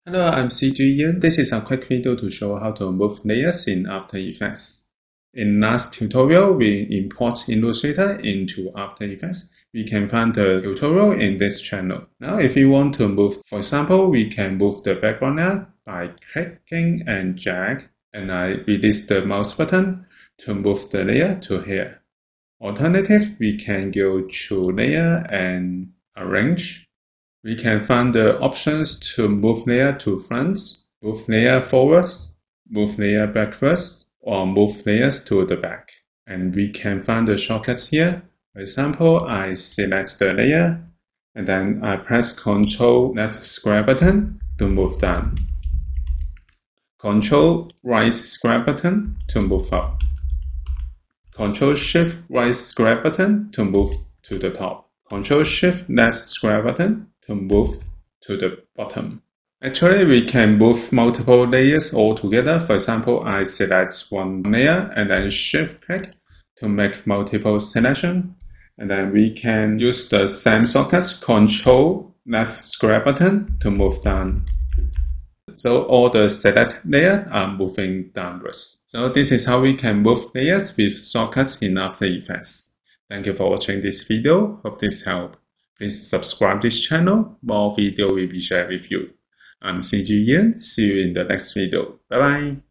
Hello, I'm Ctrl. This is a quick video to show how to move layers in After Effects. In last tutorial, we import Illustrator into After Effects. We can find the tutorial in this channel. Now, if we want to move, for example, we can move the background layer by clicking and drag, and I release the mouse button to move the layer to here. Alternative, we can go to Layer and Arrange. We can find the options to move layer to front, move layer forwards, move layer backwards, or move layers to the back. And we can find the shortcuts here. For example, I select the layer, and then I press Ctrl left square button to move down. Ctrl right square button to move up. Ctrl shift right square button to move to the top. Ctrl shift left square button to move to the bottom. Actually, we can move multiple layers all together. For example, I select one layer and then shift click to make multiple selection. And then we can use the same shortcut, Ctrl left square button to move down. So all the select layers are moving downwards. So this is how we can move layers with shortcuts in After Effects. Thank you for watching this video. Hope this helped. Please subscribe this channel. More video will be shared with you. I'm CG Ian. See you in the next video. Bye bye.